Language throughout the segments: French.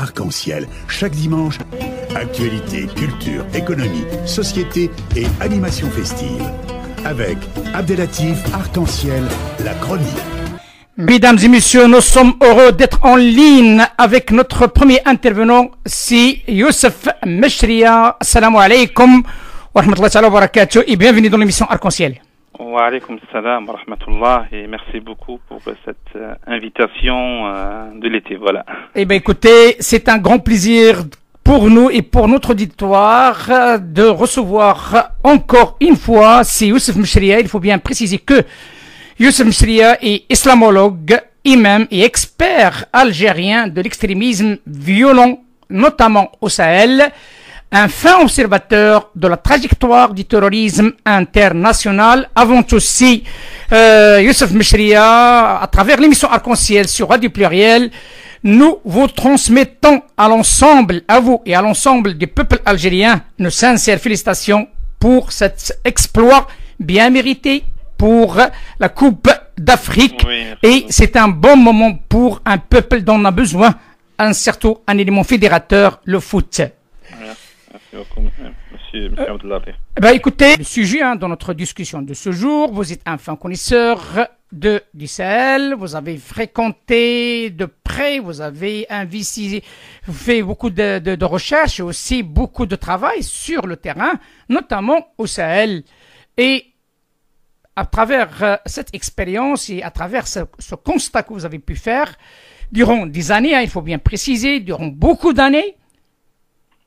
Arc-en-Ciel, chaque dimanche. Actualité, culture, économie, société et animation festive. Avec Abdelatif Arc-en-Ciel, la chronique. Mesdames et messieurs, nous sommes heureux d'être en ligne avec notre premier intervenant, c'est Youssef Mechria. Assalamu alaikum wa rahmatullahi wa barakatuh et bienvenue dans l'émission Arc-en-Ciel. Wa alaykoum salam wa rahmatullah et merci beaucoup pour cette invitation de l'été, voilà. Eh bien écoutez, c'est un grand plaisir pour nous et pour notre auditoire de recevoir encore une fois, c'est Youssef Mechria. Il faut bien préciser que Youssef Mechria est islamologue, imam et expert algérien de l'extrémisme violent, notamment au Sahel, un fin observateur de la trajectoire du terrorisme international. Avant tout aussi, Youssef Mechria, à travers l'émission Arc-en-Ciel sur Radio Pluriel, nous vous transmettons à l'ensemble, à vous et à l'ensemble du peuple algérien, nos sincères félicitations pour cet exploit bien mérité pour la Coupe d'Afrique. Oui, et c'est un bon moment pour un peuple dont on a besoin, surtout un élément fédérateur, le foot. Merci beaucoup, monsieur Abdelatif. Écoutez, le sujet dans notre discussion de ce jour, vous êtes un fin connaisseur du Sahel, vous avez fréquenté de près, vous avez fait beaucoup de recherches et aussi beaucoup de travail sur le terrain, notamment au Sahel. Et à travers cette expérience et à travers ce constat que vous avez pu faire, durant des années, il faut bien préciser, durant beaucoup d'années,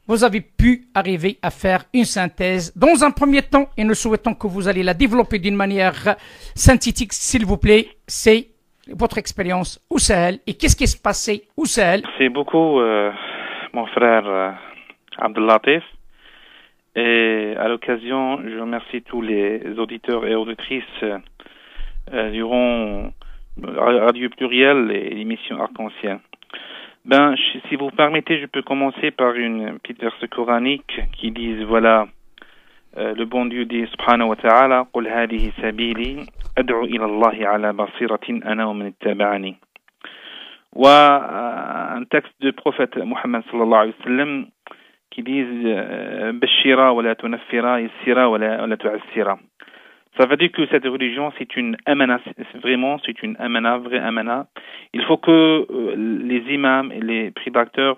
vous avez pu arriver à faire une synthèse dans un premier temps et nous souhaitons que vous allez la développer d'une manière synthétique, s'il vous plaît. C'est votre expérience au Sahel et qu'est-ce qui se passait au Sahel. Merci beaucoup, mon frère Abdelatif. Et à l'occasion, je remercie tous les auditeurs et auditrices durant Radio Pluriel et l'émission Arc-en-Ciel. Si vous permettez, je peux commencer par une petite verset coranique qui dit, voilà, le bon Dieu dit, subhanahu wa ta'ala, قُلْ هَذِهِ سَبِيلِي أَدْعُو إِلَى اللَّهِ عَلَى بَصِيرَةٍ أَنَا وَمَنِ اتَّبَعَنِي. Un texte du prophète Mohammed sallallahu alayhi wa sallam qui dit Bashira wa la tunaffira, yassira wa la tu'assira. Ça veut dire que cette religion, c'est une amana, c'est une amana, vraie amana. Il faut que les imams et les prédicateurs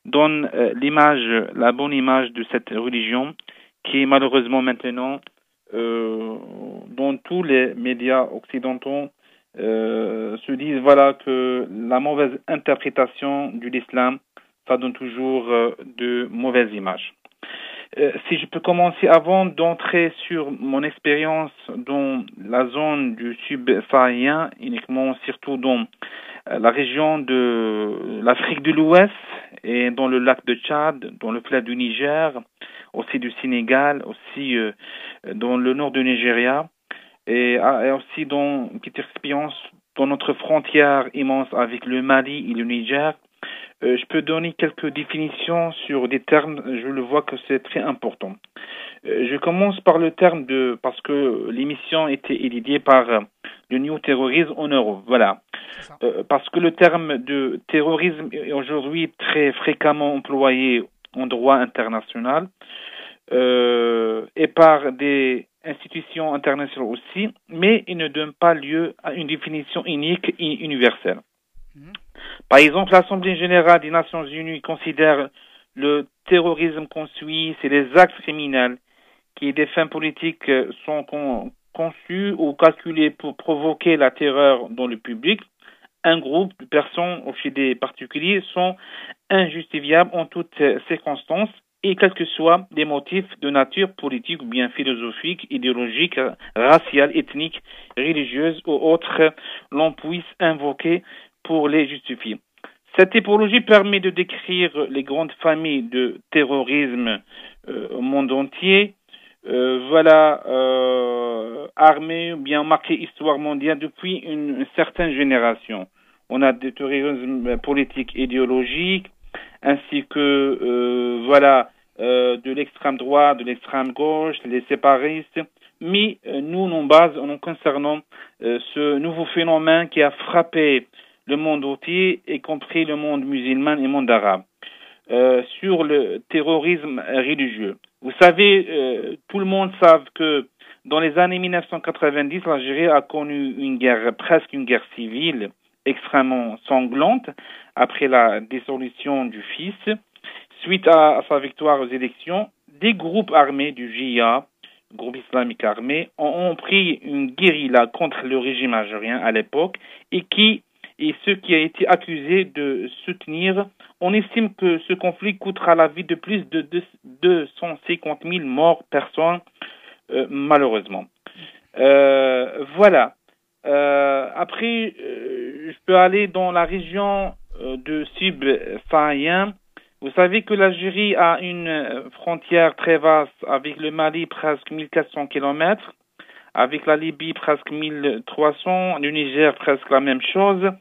donnent la bonne image de cette religion qui est malheureusement maintenant dans tous les médias occidentaux se disent voilà que la mauvaise interprétation de l'islam, ça donne toujours de mauvaises images. Si je peux commencer avant d'entrer sur mon expérience dans la zone du subsaharien, uniquement surtout dans la région de l'Afrique de l'Ouest et dans le lac de Tchad, dans le fleuve du Niger, aussi du Sénégal, aussi dans le nord du Nigeria et aussi dans une petite expérience dans notre frontière immense avec le Mali et le Niger. Je peux donner quelques définitions sur des termes, je le vois que c'est très important. Je commence par le terme parce que l'émission était éditée par le New Terrorisme en Europe, voilà. Parce que le terme de terrorisme est aujourd'hui très fréquemment employé en droit international et par des institutions internationales aussi, mais il ne donne pas lieu à une définition unique et universelle. Par exemple, l'Assemblée générale des Nations unies considère le terrorisme conçu, c'est les actes criminels qui, des fins politiques, sont conçus ou calculés pour provoquer la terreur dans le public. Un groupe de personnes ou chez des particuliers sont injustifiables en toutes circonstances et quels que soient des motifs de nature politique ou bien philosophique, idéologique, raciale, ethnique, religieuse ou autre, l'on puisse invoquer pour les justifier. Cette typologie permet de décrire les grandes familles de terrorisme au monde entier. Armées ou bien marquées histoire mondiale depuis une certaine génération. On a des terrorismes politiques idéologiques, ainsi que de l'extrême droite, de l'extrême gauche, les séparistes. Mais nous concernons ce nouveau phénomène qui a frappé le monde entier, y compris le monde musulman et le monde arabe. sur le terrorisme religieux. Vous savez, tout le monde sait que dans les années 1990, l'Algérie a connu presque une guerre civile extrêmement sanglante après la dissolution du FIS. Suite à sa victoire aux élections, des groupes armés du JIA, groupe islamique armé, ont pris une guérilla contre le régime algérien à l'époque et ceux qui a été accusé de soutenir. On estime que ce conflit coûtera la vie de plus de 250 000 morts personnes, malheureusement. Voilà. Après, je peux aller dans la région de subsaharien. Vous savez que l'Algérie a une frontière très vaste avec le Mali, presque 1400 km, avec la Libye, presque 1300, le Niger, presque la même chose.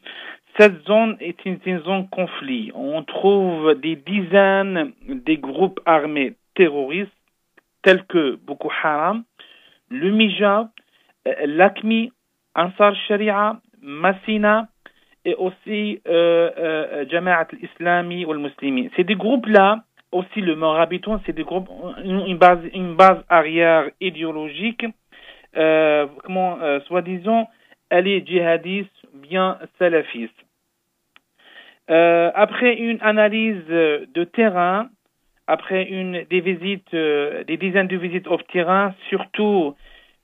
Cette zone est une zone conflit. On trouve des dizaines de groupes armés terroristes tels que Boko Haram, le Mija, l'AQMI, Ansar Sharia, Massina, et aussi Jama'at al-Islami ou al-Muslimi. C'est des groupes-là, aussi le Morabiton, c'est des groupes, une base arrière idéologique, soi-disant, elle est djihadiste, bien salafiste. Après une analyse de terrain, après des dizaines de visites au terrain, surtout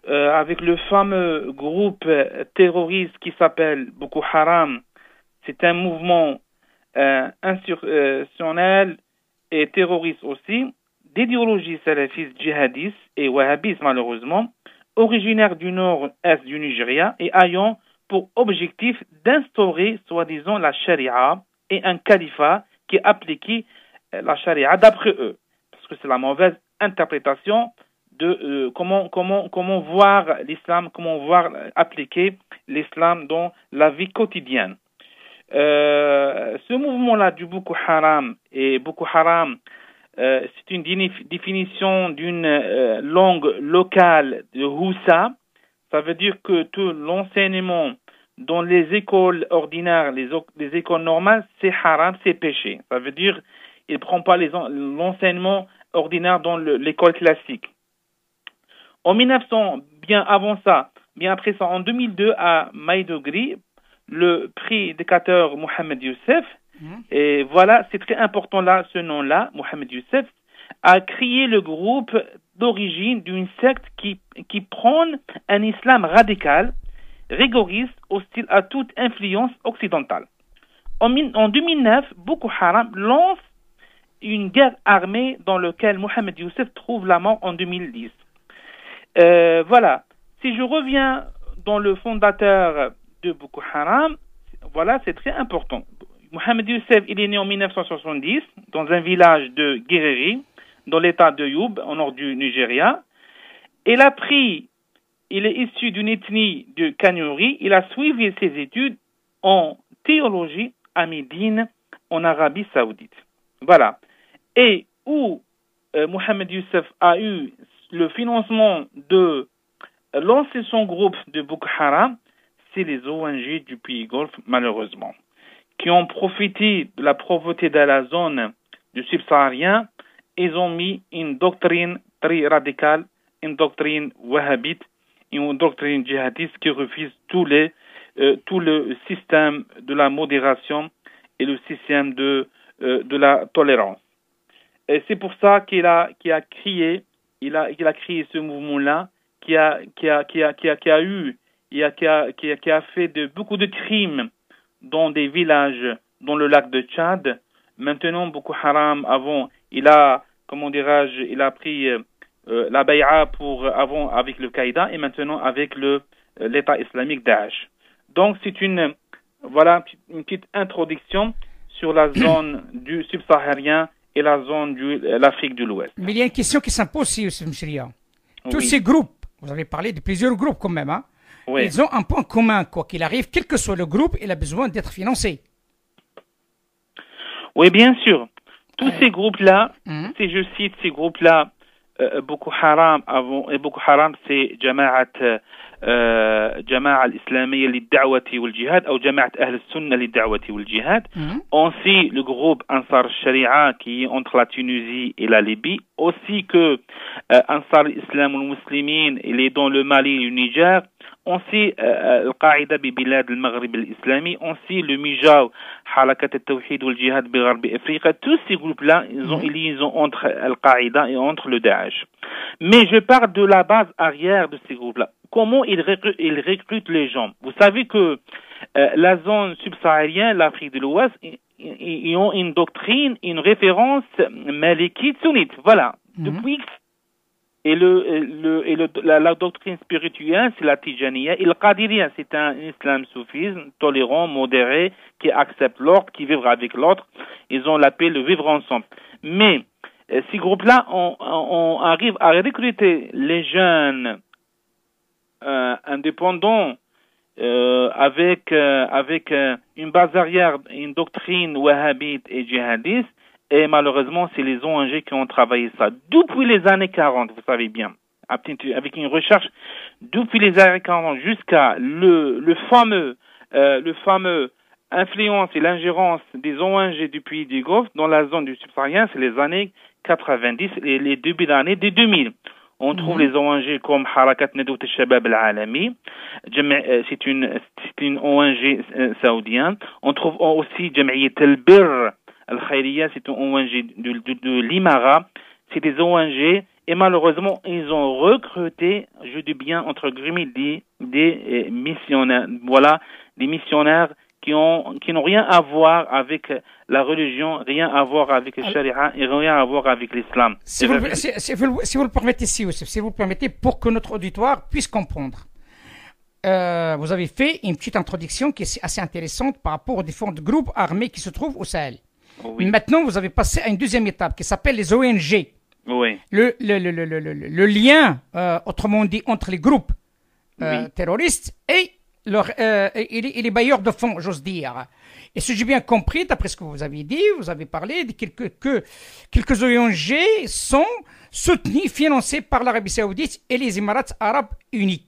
avec le fameux groupe terroriste qui s'appelle Boko Haram. C'est un mouvement insurrectionnel et terroriste aussi, d'idéologie salafiste, djihadiste et wahhabiste malheureusement, originaire du nord-est du Nigeria et ayant pour objectif d'instaurer soi-disant la charia et un califat qui appliquait la charia d'après eux, parce que c'est la mauvaise interprétation de comment voir l'islam, comment voir appliquer l'islam dans la vie quotidienne. Ce mouvement-là du Boko Haram, et Boko Haram, c'est une définition d'une langue locale de Hausa. Ça veut dire que tout l'enseignement dans les écoles ordinaires, les écoles normales, c'est haram, c'est péché. Ça veut dire il ne prend pas l'enseignement ordinaire dans l'école classique. En 1900, bien après ça, en 2002, à Maïdogri, le prédicateur Mohamed Youssef, et voilà, c'est très important là, ce nom-là, Mohamed Youssef, a créé le groupe d'origine d'une secte qui prône un islam radical, rigoriste, hostile à toute influence occidentale. En 2009, Boko Haram lance une guerre armée dans laquelle Mohamed Youssef trouve la mort en 2010. Voilà. Si je reviens dans le fondateur de Boko Haram, voilà, c'est très important. Mohamed Youssef, il est né en 1970 dans un village de Guériri, dans l'état de Yobe, au nord du Nigeria. Il est issu d'une ethnie de Kanuri. Il a suivi ses études en théologie à Médine, en Arabie Saoudite. Voilà. Et où Mohamed Youssef a eu le financement de lancer son groupe de Boko Haram, c'est les ONG du pays Golfe, malheureusement, qui ont profité de la pauvreté de la zone du subsaharien. Ils ont mis une doctrine très radicale, une doctrine wahhabite, une doctrine djihadiste qui refuse tout le système de la modération et le système de la tolérance. Et c'est pour ça qu'il a créé ce mouvement-là, qui a fait beaucoup de crimes dans des villages dans le lac de Tchad. Maintenant, Boko Haram, avant, il a pris la bay'a avant avec le Qaïda et maintenant avec l'État islamique Daesh. Donc, c'est une petite introduction sur la zone du subsaharien et la zone de l'Afrique de l'Ouest. Mais il y a une question qui s'impose ici, Youssef Mchria. Tous ces groupes, vous avez parlé de plusieurs groupes quand même, hein? Oui. Ils ont un point commun, quoi qu'il arrive, quel que soit le groupe, il a besoin d'être financé. Oui, bien sûr. Tous ces groupes-là, si je cite ces groupes-là, Boko Haram, c'est Jama'at جماعة الإسلامية للدعوة والجهاد أو جماعة أهل السنة للدعوة والجهاد. Aussi le groupe Ansar Sharia qui est entre la Tunisie et la Libye. Aussi que Ansar Islam al-Muslimin, il est dans le Mali et le Niger. Aussi Al-Qaïda ببلاد المغرب الإسلامي. Aussi le Mijaw حركة التوحيد والجهاد بغرب أفريقيا. Tous ces groupes-là, ils ont entre Al-Qaïda et entre le Daesh. Mais je parle de la base arrière de ces groupes-là. Comment ils recrutent les gens? Vous savez que la zone subsaharienne, l'Afrique de l'Ouest, ils ont une doctrine, une référence malikite sunnite. Voilà. Depuis la doctrine spirituelle, c'est la Tijaniya. Et le Qadiriya, c'est un islam soufisme, tolérant, modéré, qui accepte l'ordre, qui vivra avec l'autre. Ils ont l'appel de vivre ensemble. Mais ces groupes-là, on arrive à recruter les jeunes indépendants avec une base arrière, une doctrine wahhabite et djihadiste. Et malheureusement, c'est les ONG qui ont travaillé ça depuis les années 40, vous savez bien, avec une recherche depuis les années 40 jusqu'à le fameux influence et l'ingérence des ONG du pays du Golfe dans la zone du subsaharien, c'est les années 90 et les débuts d'année des 2000. On trouve les ONG comme Harakat Nadout al-Shabab al-Alami, c'est une ONG saoudienne. On trouve aussi Jam'iyat al-Bir al-Khairiyya, c'est une ONG de l'Imara. C'est des ONG et malheureusement, ils ont recruté, je dis bien entre guillemets, des missionnaires. Voilà, des missionnaires qui n'ont rien à voir avec la religion, rien à voir avec le charia et rien à voir avec l'islam. Si vous le permettez, si vous le permettez, pour que notre auditoire puisse comprendre. Vous avez fait une petite introduction qui est assez intéressante par rapport aux différents groupes armés qui se trouvent au Sahel. Oui. Maintenant, vous avez passé à une deuxième étape qui s'appelle les ONG. Oui. Le lien, autrement dit, entre les groupes terroristes et les bailleurs de fonds, j'ose dire. Et si j'ai bien compris, d'après ce que vous avez dit, vous avez parlé de quelques ONG sont soutenues, financées par l'Arabie Saoudite et les Émirats Arabes Unis.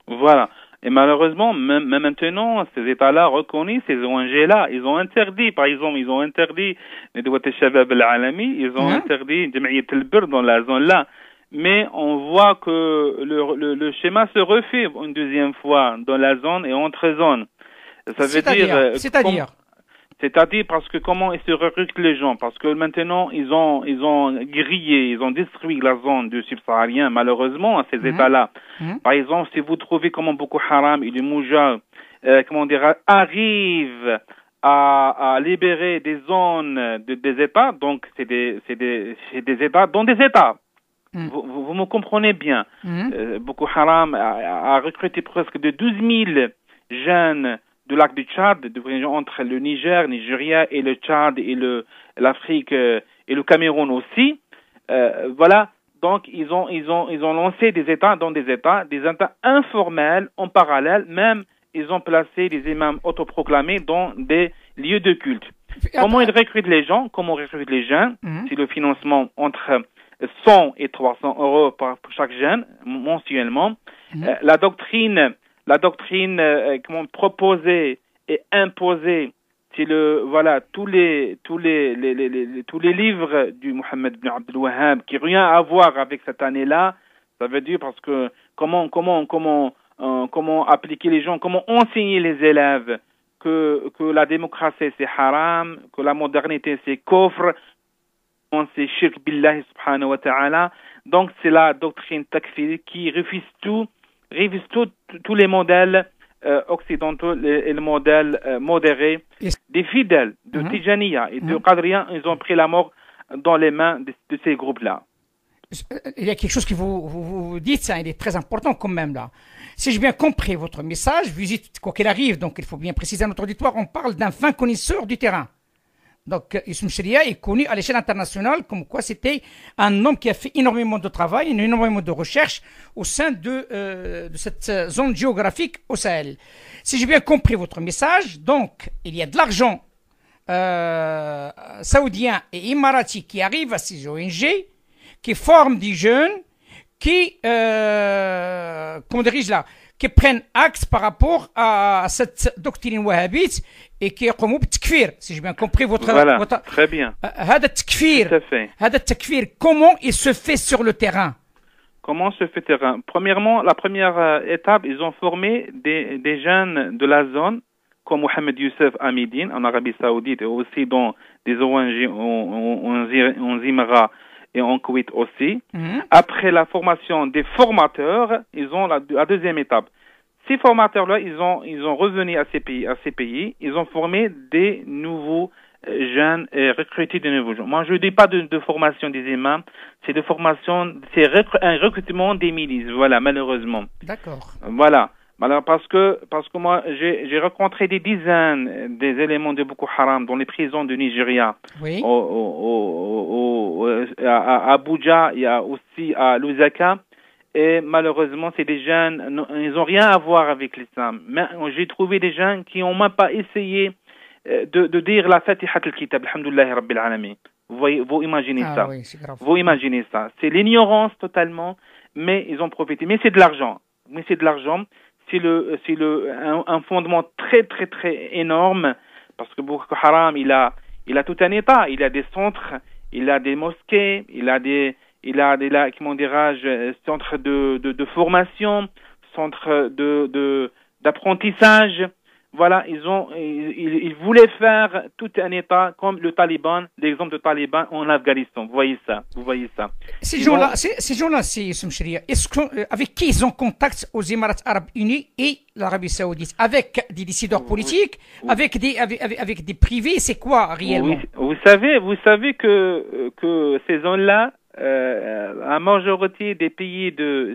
Voilà. Et malheureusement, même maintenant, ces États-là reconnaissent ces ONG-là. Ils ont interdit, par exemple, ils ont interdit Nadout al-Shabab al-Alami, ils ont interdit Jam'iyat al-Bir dans la zone-là. Mais on voit que le schéma se refait une deuxième fois dans la zone et entre zones. Ça veut dire... C'est-à-dire parce que comment ils se recrutent les gens? Parce que maintenant, ils ont grillé, ils ont détruit la zone du subsaharien, malheureusement, à ces États-là. Par exemple, si vous trouvez comment Boko Haram et les Moujahs, arrivent à libérer des zones des États, donc c'est des États dans des États. Vous me comprenez bien. Boko Haram a recruté presque de 12 000 jeunes du lac du Tchad, de région entre le Nigeria et le Tchad et l'Afrique et le Cameroun aussi. Voilà. Donc, ils ont lancé des États informels en parallèle. Même, ils ont placé des imams autoproclamés dans des lieux de culte. Comment ils recrutent les gens? Comment ils recrutent les jeunes? C'est le financement entre 100 et 300 euros pour chaque jeune, mensuellement. La doctrine proposée et imposée, c'est tous les livres du Mohammed ibn Abdel Wahhab qui n'ont rien à voir avec cette année-là. Ça veut dire parce que comment appliquer les gens, comment enseigner les élèves que la démocratie c'est haram, que la modernité c'est kufr, c'est shirk billahi subhanahu wa ta'ala. Donc c'est la doctrine takfiri qui refuse tous les modèles occidentaux et le modèle modéré des fidèles de Tijaniya et de Qadriya. Ils ont pris la mort dans les mains de ces groupes-là. Il y a quelque chose que vous dites, ça, il est très important quand même là. Si j'ai bien compris votre message, visite quoi qu'il arrive, donc il faut bien préciser à notre auditoire, on parle d'un fin connaisseur du terrain. Donc, Youssef Mchria est connu à l'échelle internationale comme quoi c'était un homme qui a fait énormément de travail, énormément de recherche au sein de cette zone géographique au Sahel. Si j'ai bien compris votre message, donc, il y a de l'argent saoudien et émirati qui arrive à ces ONG, qui forment des jeunes, qui, comment dirige là, qui prennent axe par rapport à cette doctrine wahhabite et qui يقوموا بالتكفير, si j'ai bien compris votre... Voilà, votre... très bien. هذا التكفير, Tout à fait. هذا التكفير, comment il se fait sur le terrain? Comment se fait terrain? Premièrement, la première étape, ils ont formé des jeunes de la zone, comme Mohamed Youssef à Médine, en Arabie Saoudite, et aussi dans des ONG en Émirats et en Koweït aussi. Après la formation des formateurs, ils ont la deuxième étape. Ces formateurs-là, ils ont revenu à ces pays, ils ont formé des nouveaux jeunes et recruté de nouveaux jeunes. Moi, je ne dis pas de formation des imams, c'est un recrutement des milices, voilà, malheureusement. D'accord. Voilà. Alors, parce que moi, j'ai rencontré des dizaines des éléments de Boko Haram dans les prisons du Nigeria. Oui. À Abuja, il y a aussi à Lusaka. Et malheureusement, c'est des jeunes, ils n'ont rien à voir avec l'islam. Mais j'ai trouvé des jeunes qui n'ont même pas essayé de dire la Fatihat al-Kitab, alhamdoulillahi rabbil alamin. Vous imaginez ça. Oui, c'est grave. Vous imaginez ça. C'est l'ignorance totalement, mais ils ont profité. Mais c'est de l'argent. C'est un fondement très, très, très énorme, parce que Boko Haram, il a tout un état. Il a des centres, il a des mosquées, il a des comment dirais-je, centres de formation, centres d'apprentissage. Voilà, ils voulaient faire tout un État comme le Taliban, l'exemple de Taliban en Afghanistan. Vous voyez ça. Ces gens-là, avec qui ils ont contact aux Émirats Arabes Unis et l'Arabie Saoudite? Avec des décideurs politiques, avec des privés, c'est quoi réellement? Vous savez que ces zones-là, la majorité des pays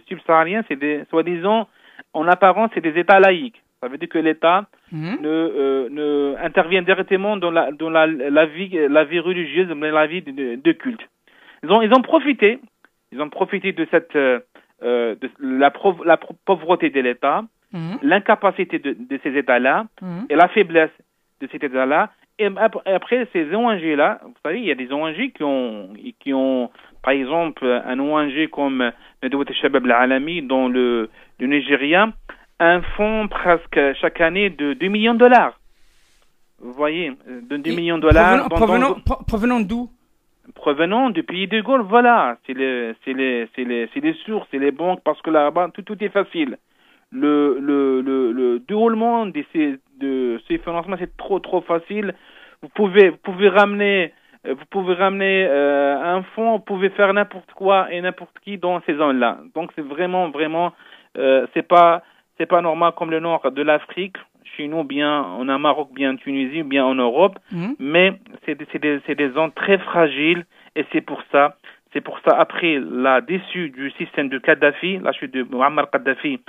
subsahariens, c'est soi-disant, en apparence, c'est des États laïques. Ça veut dire que l'État ne intervient directement dans la vie religieuse, dans la vie de culte. Ils ont profité de cette la pauvreté de l'État, l'incapacité de ces États-là et la faiblesse de ces États-là. Et après ces ONG-là, vous savez, il y a des ONG qui ont par exemple un ONG comme Nadwat al-Shabab al-Alami dans le Nigeria, un fonds presque chaque année de $2 millions. Vous voyez, de $2 millions. Provenant d'où? Provenant du pays de Gaulle, voilà. C'est les sources, c'est les banques, parce que là-bas, tout est facile. Le déroulement de ces financements, c'est trop facile. Vous pouvez ramener un fonds, vous pouvez faire n'importe quoi et n'importe qui dans ces zones-là. Donc c'est vraiment, c'est pas normal comme le nord de l'Afrique, chez nous, bien en Maroc, bien en Tunisie, bien en Europe, mais c'est des zones très fragiles, et c'est pour ça, après la déçue du système de Kadhafi, la chute de Muammar Kadhafi,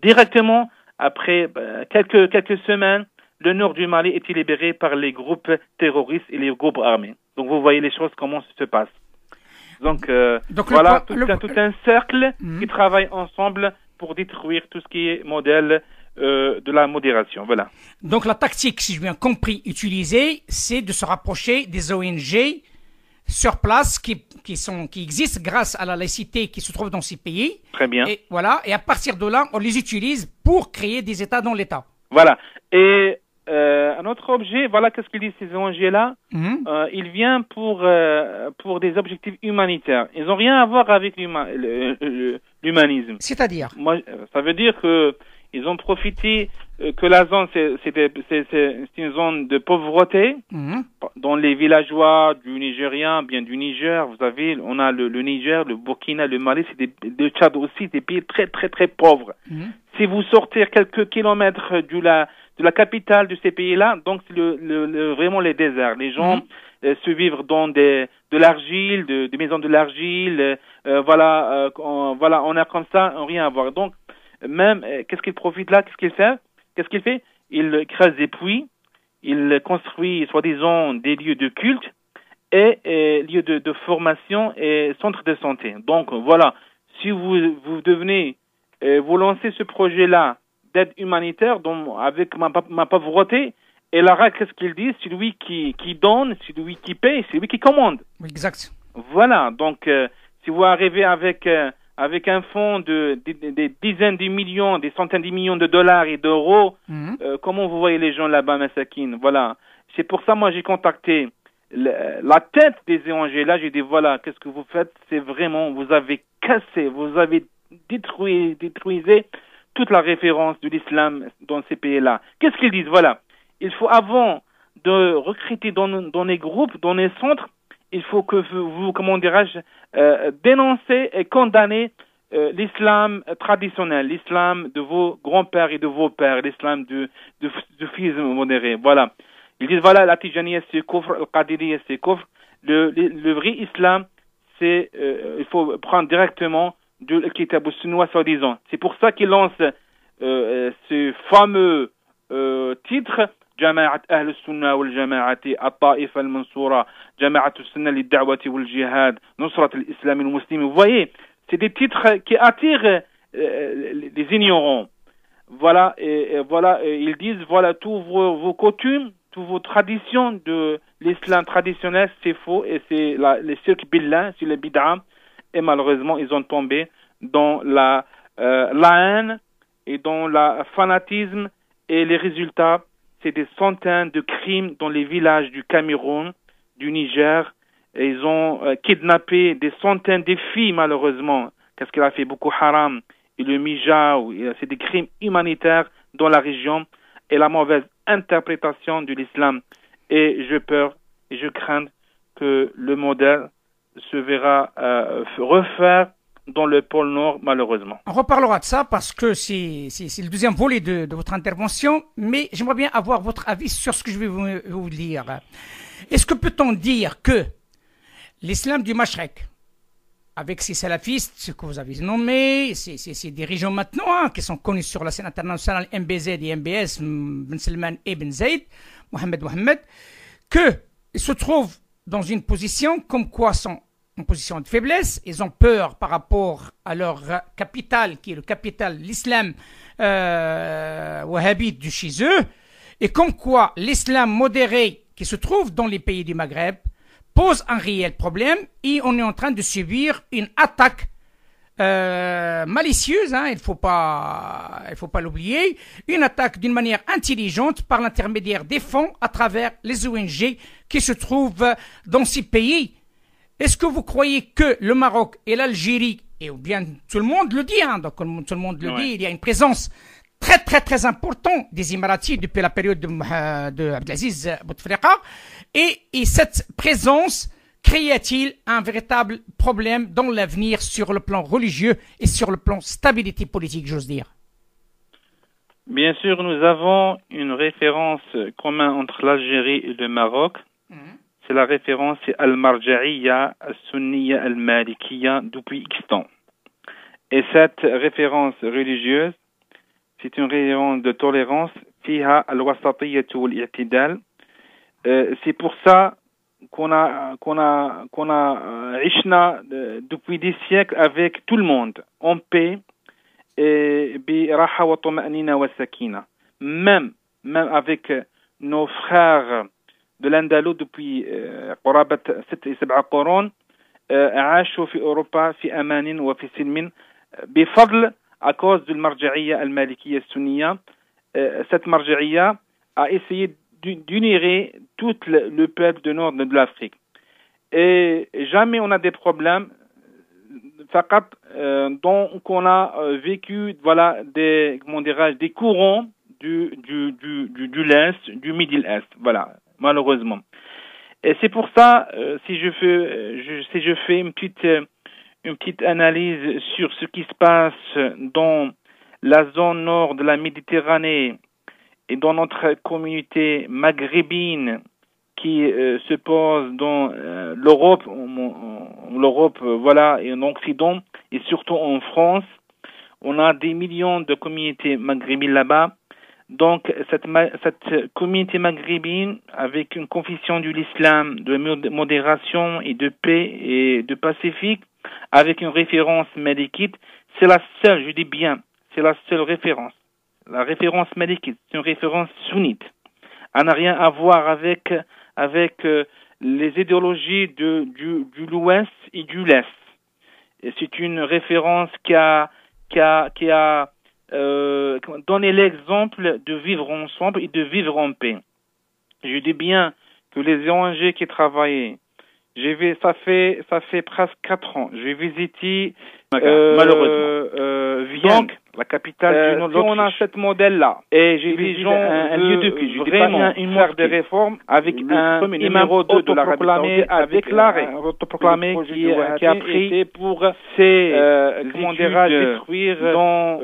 directement après quelques semaines, le nord du Mali était libéré par les groupes terroristes et les groupes armés. Donc vous voyez les choses, comment ça se passe. Donc voilà, tout un cercle qui travaille ensemble pour détruire tout ce qui est modèle de la modération. Voilà. Donc la tactique, si j'ai bien compris, utilisée, c'est de se rapprocher des ONG sur place qui existent grâce à la laïcité qui se trouve dans ces pays. Très bien. Et voilà. Et à partir de là, on les utilise pour créer des États dans l'État. Voilà. Et un autre objet, voilà qu'est-ce qu'ils disent ces ONG-là. Il vient pour des objectifs humanitaires. Ils n'ont rien à voir avec l'humanisme. C'est-à-dire? Moi, ça veut dire que ils ont profité que la zone c'est une zone de pauvreté dans les villageois du Nigérien, bien du Niger. Vous savez, on a le Niger, le Burkina, le Mali, c'est le Tchad aussi, des pays très très très pauvres. Si vous sortez quelques kilomètres de la capitale de ces pays-là, donc c'est vraiment les déserts. Les gens se vivent dans de l'argile, des maisons de l'argile. Voilà, on a comme ça, on rien à voir. Donc même, qu'est-ce qu'il profite là? Qu'est-ce qu'il fait? Il creuse des puits, il construit, soi-disant, des lieux de culte et lieux de formation et centres de santé. Donc, voilà, si vous devenez, vous lancez ce projet-là d'aide humanitaire, donc, avec ma pauvreté, et là, qu'est-ce qu'il dit? C'est lui qui donne, c'est lui qui paye, c'est lui qui commande. Exact. Voilà, donc, si vous arrivez avec avec un fonds des dizaines de millions, des centaines de millions de dollars et d'euros. Comment vous voyez les gens là-bas, Massakine? Voilà. C'est pour ça, moi, j'ai contacté la tête des ONG. Là, j'ai dit, voilà, qu'est-ce que vous faites? C'est vraiment, vous avez cassé, vous avez détruisé toute la référence de l'islam dans ces pays-là. Qu'est-ce qu'ils disent? Voilà. Il faut, avant de recruter dans les groupes, dans les centres, il faut que vous comment dirais-je, dénoncer et condamner l'islam traditionnel, l'islam de vos grands-pères et de vos pères, l'islam du soufisme modéré. Voilà. Ils disent, voilà, la Tijaniya c'est kufr, le Qadiriyya c'est kufr. Le vrai islam, c'est, il faut prendre directement du Kitab al-Sunna, soi-disant. C'est pour ça qu'ils lancent ce fameux titre, جماعة أهل السنة والجماعة الطائفة المنصورة جماعة السنة للدعوة والجهاد نصرة الإسلام المسلم. Vous voyez, c'est des titres qui attirent les ignorants. Voilà, et voilà, ils disent, voilà, tous vos coutumes, toutes vos traditions de l'islam traditionnel, c'est faux, et c'est les shirk billah, c'est les bid'a, et malheureusement, ils ont tombé dans la haine et dans le fanatisme, et les résultats, c'est des centaines de crimes dans les villages du Cameroun, du Niger. Et ils ont kidnappé des centaines de filles, malheureusement, parce qu'il a fait beaucoup haram. Et le mijaou, c'est des crimes humanitaires dans la région et la mauvaise interprétation de l'islam. Et j'ai peur et je crains que le modèle se verra refaire dans le pôle Nord, malheureusement. On reparlera de ça parce que c'est le deuxième volet de votre intervention, mais j'aimerais bien avoir votre avis sur ce que je vais vous dire. Est-ce que peut-on dire que l'islam du Mashrek, avec ces salafistes que vous avez nommés, ces dirigeants maintenant qui sont connus sur la scène internationale, MBZ et MBS, Ben Salman et Ben Zaid, Mohamed, qu'ils se trouvent dans une position comme quoi sont en position de faiblesse, ils ont peur par rapport à leur capital, qui est le capital, l'islam wahhabite de chez eux, et comme quoi l'islam modéré qui se trouve dans les pays du Maghreb pose un réel problème, et on est en train de subir une attaque malicieuse, hein, il faut pas l'oublier, une attaque d'une manière intelligente par l'intermédiaire des fonds à travers les ONG qui se trouvent dans ces pays. Est-ce que vous croyez que le Maroc et l'Algérie, et bien tout le monde le dit, hein, donc tout le monde le dit, il y a une présence très très très importante des Émiratis depuis la période de Abdelaziz Bouteflika, et cette présence crée-t-il un véritable problème dans l'avenir sur le plan religieux et sur le plan stabilité politique, j'ose dire? Bien sûr, nous avons une référence commune entre l'Algérie et le Maroc. C'est la référence, c'est Al-Marja'iyya, Al-Sunniya, Al-Malikiyya depuis X temps. Et cette référence religieuse, c'est une référence de tolérance, fiha al-wasatiyyatu wal-i'tidal. C'est pour ça qu'on a ishna depuis des siècles avec tout le monde, en paix, et bi raha wa tuma'nina wa sakina. Même avec nos frères de l'Andalou depuis قرابة 6 7 قرون عاشوا في أوروبا في أمان وفي سلم بفضل à cause de المرجعية المالكية السنية. Cette marja'iyya a essayé d'unir tout le peuple du nord de l'Afrique. Et jamais on a des problèmes. Donc on a vécu voilà des courants du l'Est, du Middle East, voilà. Malheureusement. Et c'est pour ça, si je fais une petite analyse sur ce qui se passe dans la zone nord de la Méditerranée et dans notre communauté maghrébine qui se pose dans l'Europe, voilà, et en Occident, et surtout en France, on a des millions de communautés maghrébines là-bas. Donc, cette communauté maghrébine, avec une confession de l'islam, de modération et de paix et de pacifique, avec une référence malikite, c'est la seule, je dis bien, c'est la seule référence. La référence malikite, c'est une référence sunnite. Elle n'a rien à voir avec les idéologies de l'Ouest et du l'Est. c'est une référence qui a donné l'exemple de vivre ensemble et de vivre en paix. Je dis bien que les ONG qui travaillaient, ça fait presque 4 ans. J'ai visité malheureusement Vienne, la capitale du Nord. Si on a ce modèle-là, et j'ai vu un lieu de culte, vraiment faire des réformes avec un imam autoproclamé, avec l'arrêt autoproclamé qui a pris pour détruire dans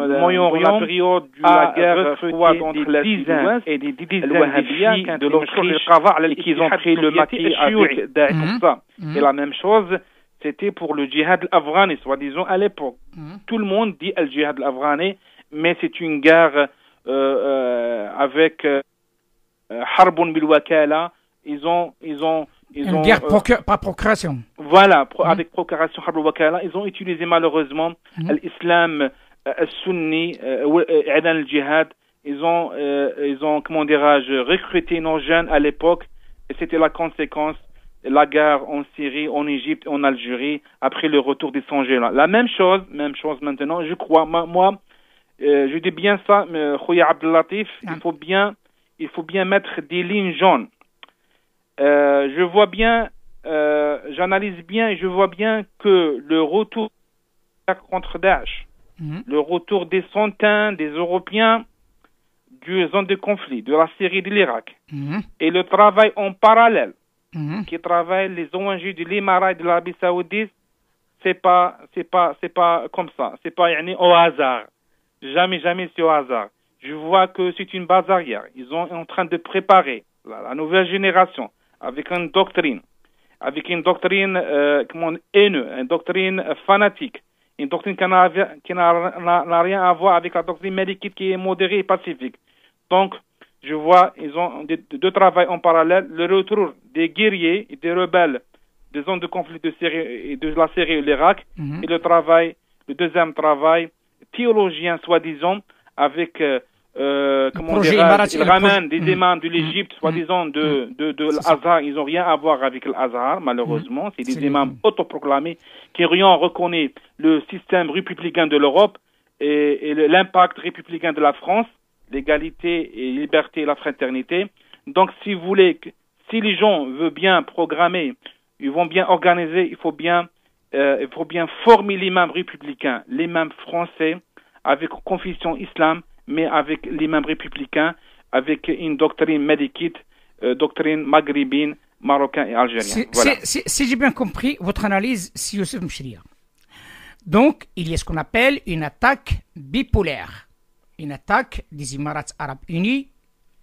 le Moyen-Orient, la période de la guerre froide entre les dizaines et des dizaines de l'Autriche et qu'ils ont pris le maquis avec Daesh. Et la même chose, c'était pour le djihad afghani, soi-disant à l'époque. Tout le monde dit le djihad afghani, mais c'est une guerre avec Harbun bil Wakala. Ils ont une guerre par procuration. Voilà, avec procuration Harbun bil Wakala. Ils ont utilisé malheureusement l'islam sunni, le djihad. Ils ont comment dirais-je, recruté nos jeunes à l'époque, et c'était la conséquence. La guerre en Syrie, en Égypte, en Algérie, après le retour des Sangela. La même chose maintenant, je crois, moi, je dis bien ça, Khouya Abdelatif, il faut bien mettre des lignes jaunes. Je vois bien, j'analyse bien et je vois bien que le retour contre Daesh, le retour des centaines, des Européens, du zone de conflit, de la Syrie et de l'Irak, et le travail en parallèle, qui travaillent les ONG de l'Émirat et de l'Arabie Saoudite, c'est pas comme ça. C'est pas au hasard. Jamais c'est au hasard. Je vois que c'est une base arrière. Ils sont en train de préparer la nouvelle génération avec une doctrine haineuse, une doctrine fanatique, une doctrine qui n'a rien à voir avec la doctrine médicale qui est modérée et pacifique. Donc, je vois, ils ont deux travail en parallèle, le retour des guerriers et des rebelles des zones de conflit de Syrie et de la Syrie et l'Irak, et le deuxième travail théologien, soi-disant, avec, ils ramènent des imams de l'Égypte, soi-disant, de l'Azhar. Ils n'ont rien à voir avec l'Azhar, malheureusement. C'est des imams autoproclamés qui ont reconnu le système républicain de l'Europe et l'impact républicain de la France, l'égalité et liberté et la fraternité. Donc, si vous voulez, si les gens veulent bien programmer, ils vont bien organiser, il faut bien former l'imam républicain, l'imam français, avec confession islam, mais avec l'imam républicain, avec une doctrine médicite, doctrine maghrébine, marocain et algérien. Voilà. Si j'ai bien compris votre analyse, c'est Youssef Mchria. Donc, il y a ce qu'on appelle une attaque bipolaire. Une attaque des Émirats arabes unis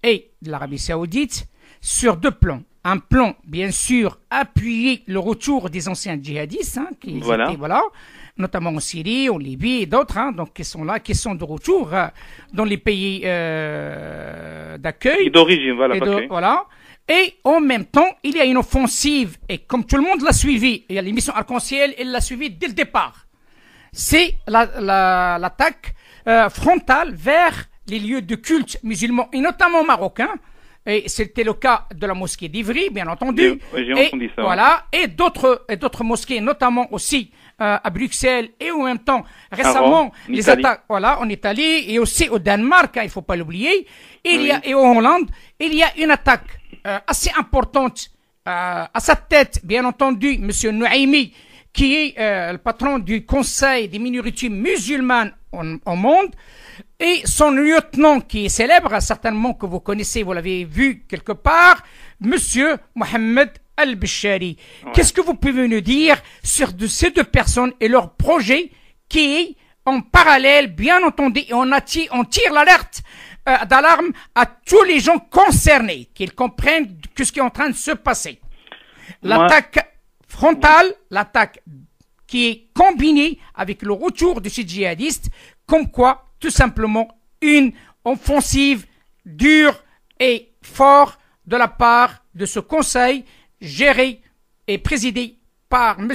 et de l'Arabie saoudite sur 2 plans. Un plan, bien sûr, appuyer le retour des anciens djihadistes, qui étaient, notamment en Syrie, en Libye et d'autres, donc qui sont là, qui sont de retour dans les pays d'accueil. Et d'origine, voilà. Et en même temps, il y a une offensive, et comme tout le monde l'a suivi, il y a l'émission Arc-en-Ciel, elle l'a suivi dès le départ. C'est l'attaque frontale vers les lieux de culte musulmans, et notamment marocains. Et c'était le cas de la mosquée d'Ivry, bien entendu. Oui, j'ai entendu ça. Voilà, et d'autres mosquées, notamment aussi à Bruxelles, et en même temps, récemment, les attaques, en Italie, et aussi au Danemark, il ne faut pas l'oublier. Et en Hollande, il y a une attaque assez importante à sa tête, bien entendu, Monsieur Nouaimi, qui est le patron du Conseil des minorités musulmanes au monde, et son lieutenant qui est célèbre, certainement que vous connaissez, vous l'avez vu quelque part, Monsieur Mohamed Al-Bishari. Qu'est-ce que vous pouvez nous dire sur ces 2 personnes et leur projet qui est en parallèle, bien entendu, et on tire l'alerte d'alarme à tous les gens concernés, qu'ils comprennent ce qui est en train de se passer. L'attaque frontale, l'attaque qui est combinée avec le retour de ces djihadistes, comme quoi, tout simplement, une offensive dure et forte de la part de ce conseil géré et présidé par M.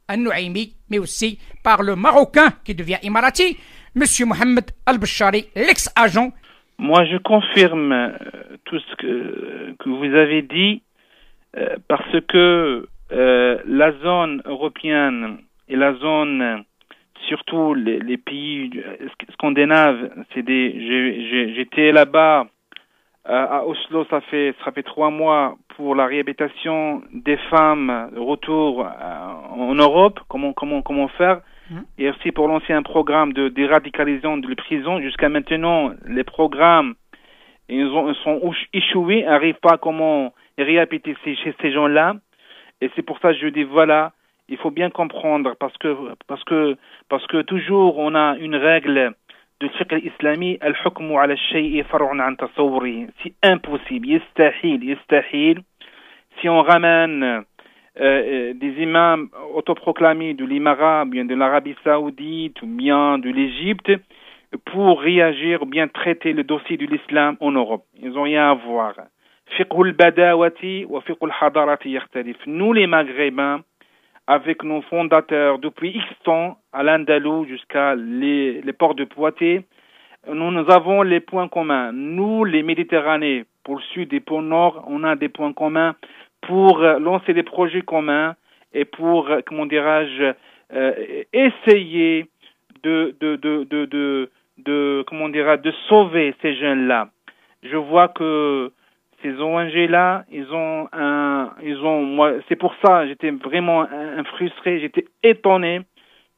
Al-Nouaimi, mais aussi par le Marocain qui devient émirati, M. Mohamed Al-Bishari, l'ex-agent. Moi, je confirme tout ce que vous avez dit, parce que la zone européenne et la zone, surtout les pays scandinaves, j'étais là-bas à Oslo, ça fait 3 mois pour la réhabilitation des femmes, retour en Europe, comment faire, et aussi pour lancer un programme de déradicalisation de les prisons. Jusqu'à maintenant, les programmes ils sont échoués, n'arrivent pas à comment réhabiliter ces gens-là, et c'est pour ça que je dis voilà, il faut bien comprendre parce que toujours on a une règle de fiqh islami, al-hukmu ala al-shay'i far'un an tasawwuri. C'est impossible, yastahil. Si on ramène des imams autoproclamés de l'Émirat, bien de l'Arabie Saoudite, ou bien de l'Égypte, pour réagir ou bien traiter le dossier de l'islam en Europe, ils n'ont rien à voir. Fiqh al-badawati wa fiqh al-hadarati yakhtalif. Nous les Maghrébins, avec nos fondateurs depuis X temps, à l'Andalou jusqu'à les ports de Poitiers, nous avons les points communs. Nous, les Méditerranéens, pour le sud et pour le nord, on a des points communs pour lancer des projets communs et pour, essayer de sauver ces jeunes-là. Je vois que ces ONG-là, moi, c'est pour ça, j'étais vraiment frustré, j'étais étonné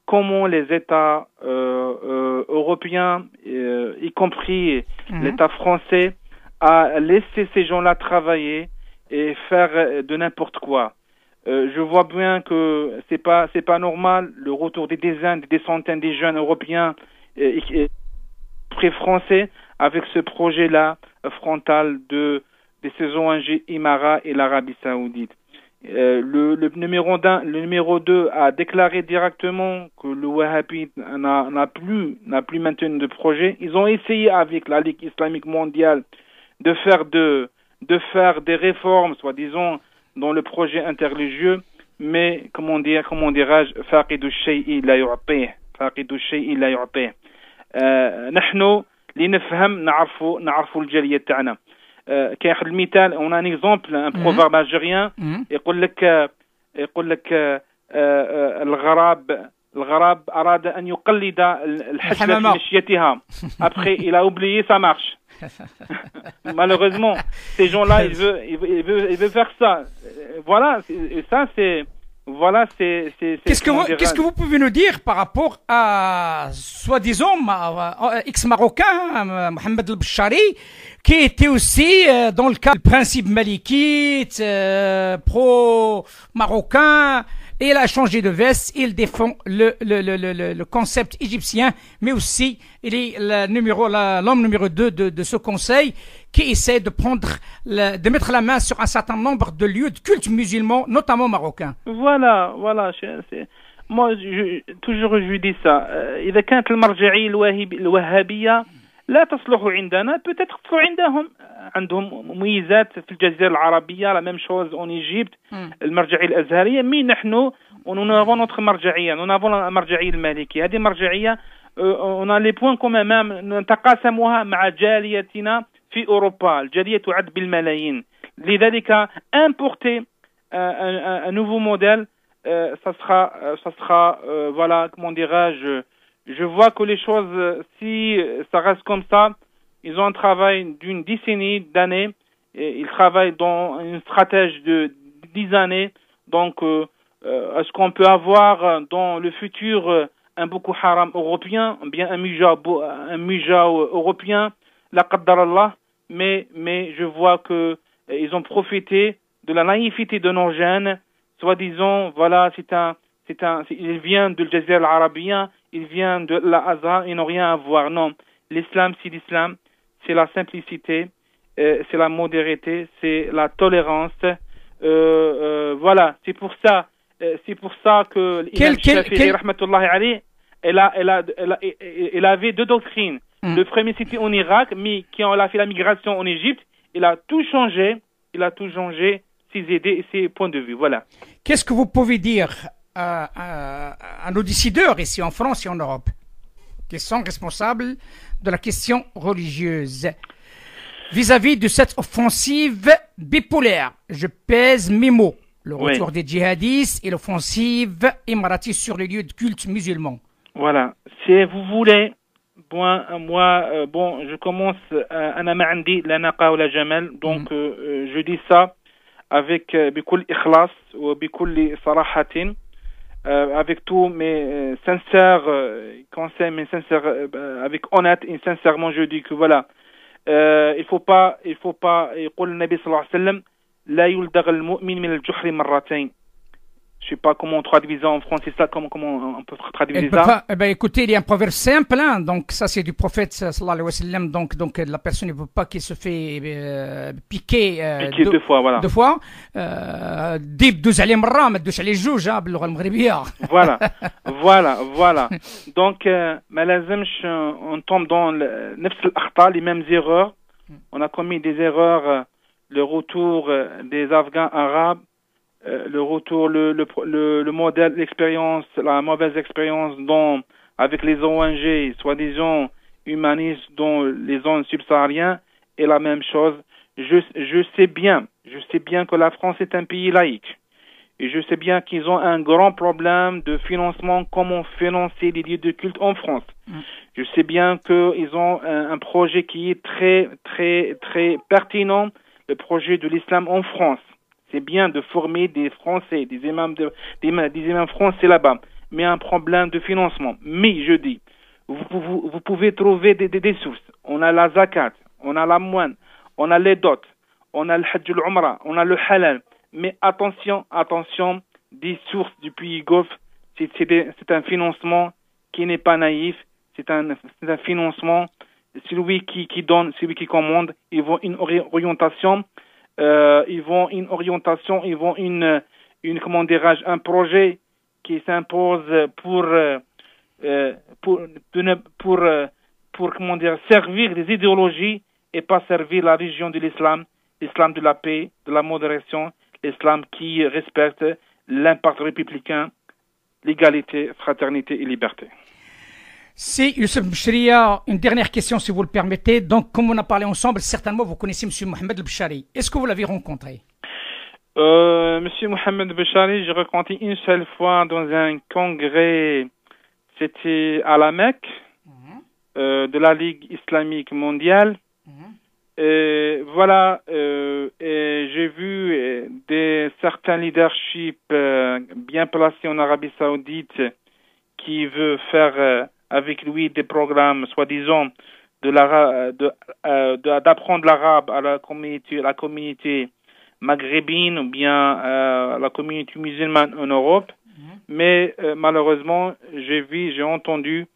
comment les États européens, y compris l'État français, a laissé ces gens-là travailler et faire de n'importe quoi. Je vois bien que c'est pas normal le retour des dizaines, des centaines de jeunes européens et français avec ce projet-là frontal de ces ONG Émirat et l'Arabie Saoudite. Le numéro 2 a déclaré directement que le Wahhabite n'a plus maintenu de projet. Ils ont essayé avec la Ligue islamique mondiale de faire des réformes, soi-disant, dans le projet interreligieux, mais comment dirais-je, faqidu shay'i la yu'tih. نحن لنفهم نعرفوا الجالية تاعنا. كياخذ المثال، on a un exemple, un proverbe algérien يقول لك الغراب أراد أن يقلد الحشلة في مشيتها. Après il a oublié, ça marche. Malheureusement, ces gens-là, ils veulent faire ça. Voilà, et ça c'est Qu'est-ce que vous pouvez nous dire par rapport à, soi-disant, ex-marocain, Mohamed El-Bchari, qui était aussi dans le cas du principe malikite, pro-marocain, et il a changé de veste, il défend le concept égyptien, mais aussi il est l'homme numéro 2 de ce conseil qui essaie de mettre la main sur un certain nombre de lieux de culte musulmans, notamment marocains. Voilà. Moi, toujours je dis ça. إذا كانت المرجعية الوهابية لا تصلح عندنا, peut-être عندهم مميزات في الجزيرة العربية, la même chose en Égypte, المرجعية الأزهرية, mais nous avons notre مرجعية, nous avons la مرجعية المالكية. هذه مرجعية on a les points communs même نتقاسمها مع جاليتنا في أوروبا. الجالية تعد بالملايين, لذلك importer un nouveau modèle, ça sera voilà, comment dirais-je, je vois que les choses, si ça reste comme ça, ils ont un travail d'une décennie d'années, et ils travaillent dans une stratégie de 10 années, donc est-ce qu'on peut avoir dans le futur un Boko Haram européen, bien un Muja européen, la qaddar Allah, mais je vois que ils ont profité de la naïveté de nos jeunes, soi-disant, voilà, il vient de l'Jazira al-Arabia, il vient de la Azhar, ils n'ont rien à voir. Non, l'islam, c'est la simplicité, c'est la modérité, c'est la tolérance. Voilà, c'est pour ça que l'imam Shafi'i, rahmatullahi alayhi, elle avait 2 doctrines. Le premier, c'était en Irak, mais quand elle a fait la migration en Égypte, il a tout changé ses idées et ses points de vue. Voilà. Qu'est-ce que vous pouvez dire à nos décideurs ici en France et en Europe, qui sont responsables de la question religieuse, vis-à-vis de cette offensive bipolaire? Je pèse mes mots. le retour des djihadistes et l'offensive émiratie sur les lieux de culte musulmans. Voilà. Si vous voulez, moi, je commence أنا ما عندي لا ناقة ولا جمل, donc je dis ça avec بكل إخلاص وبكل صراحة, avec tous mes sincères conseils, mes sincères, avec honnête et sincèrement, je dis que voilà, il faut pas, يقول النبي صلى الله عليه وسلم لا يلدغ المؤمن من الجحر مرتين. Je sais pas comment on traduit ça en français, ça, comment on peut traduire ça. Écoutez, il y a un proverbe simple, hein, donc ça c'est du prophète sallallahu alayhi wa sallam, donc la personne ne veut pas qu'il se fait piquer deux fois, voilà. Deux fois. ديب دوز عليه مرة ما تدوش عليه جوج باللغة المغربية. Voilà. Donc ما لازمش on tombe dans نفس الأخطاء, les mêmes erreurs. On a commis des erreurs, le retour des Afghans arabes, le retour, le modèle, l'expérience, la mauvaise expérience avec les ONG, soi-disant humanistes dans les zones subsahariennes, est la même chose. Je sais bien que la France est un pays laïque. Et je sais bien qu'ils ont un grand problème de financement, comment financer les lieux de culte en France. Je sais bien qu'ils ont un projet qui est très, très, très pertinent, le projet de l'islam en France. C'est bien de former des Français, des imams français là-bas, mais un problème de financement. Mais je dis, vous pouvez trouver des sources. On a la zakat, on a la moine, on a les dots, on a le hajj al-umrah, on a le halal. Mais attention, des sources du pays Golfe, c'est un financement qui n'est pas naïf, c'est un financement, celui qui donne, celui qui commande, ils vont une orientation. Ils vont comment dirais-je, un projet qui s'impose pour comment dire, servir des idéologies et pas servir la religion de l'islam de la paix, de la modération, l'islam qui respecte l'impact républicain, l'égalité, fraternité et liberté. C'est Youssef Mchria, une dernière question si vous le permettez. Donc, comme on a parlé ensemble, certainement vous connaissez M. Mohamed El-Bchari. Est-ce que vous l'avez rencontré? Monsieur Mohamed El-Bchari, j'ai rencontré une seule fois dans un congrès, c'était à la Mecque, de la Ligue islamique mondiale. Et voilà, et j'ai vu certains leaderships bien placés en Arabie Saoudite qui veut faire avec lui des programmes, soi-disant, d'apprendre l'arabe à la communauté maghrébine ou bien la communauté musulmane en Europe. Mais malheureusement, j'ai entendu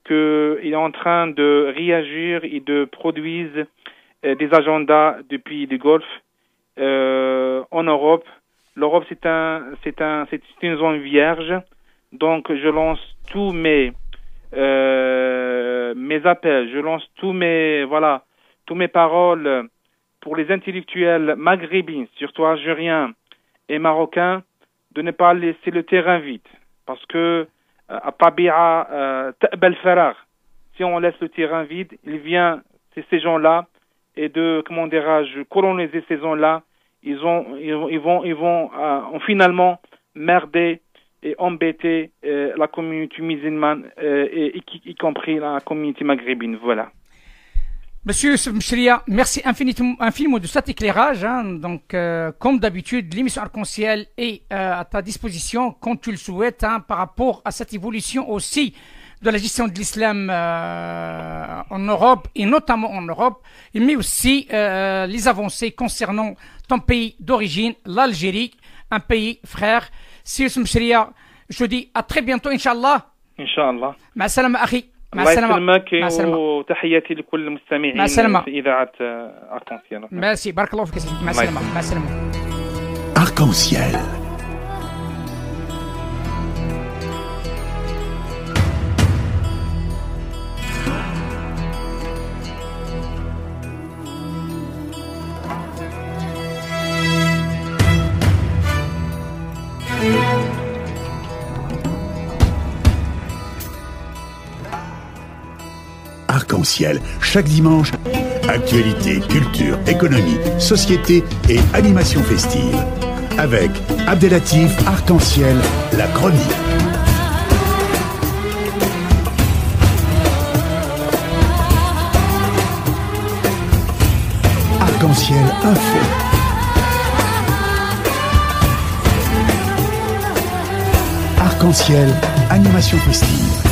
qu'il est en train de réagir et de produire des agendas du pays du Golfe en Europe. L'Europe, c'est une zone vierge. Donc, je lance tous mes appels, je lance tous mes paroles pour les intellectuels maghrébins, surtout algériens et marocains, de ne pas laisser le terrain vide. Parce que, si on laisse le terrain vide, il vient, c'est ces gens-là, et de, comment dirais-je, coloniser ces gens-là, ils vont finalement merder et embêter la communauté musulmane, y compris la communauté maghrébine. Voilà. Monsieur Mchria, merci infiniment de cet éclairage. Donc, comme d'habitude, l'émission Arc-en-Ciel est à ta disposition quand tu le souhaites, par rapport à cette évolution aussi de la gestion de l'islam en Europe, et notamment en Europe, mais aussi les avancées concernant ton pays d'origine, l'Algérie, un pays frère. سي يوسف مشريع je dis à très bientôt إن شاء الله. إن شاء الله. مع السلامة أخي. مع السلامة. الله يسلمك وتحياتي لكل المستمعين في إذاعة أرك-en-Ciel. ميرسي بارك الله فيك. مع السلامة. مع السلامة. Arc-en-Ciel. Arc-en-Ciel, chaque dimanche, actualité, culture, économie, société et animation festive. avec Abdelatif Arc-en-Ciel, la chronique. Arc-en-Ciel Info. Arc-en-Ciel, animation festive.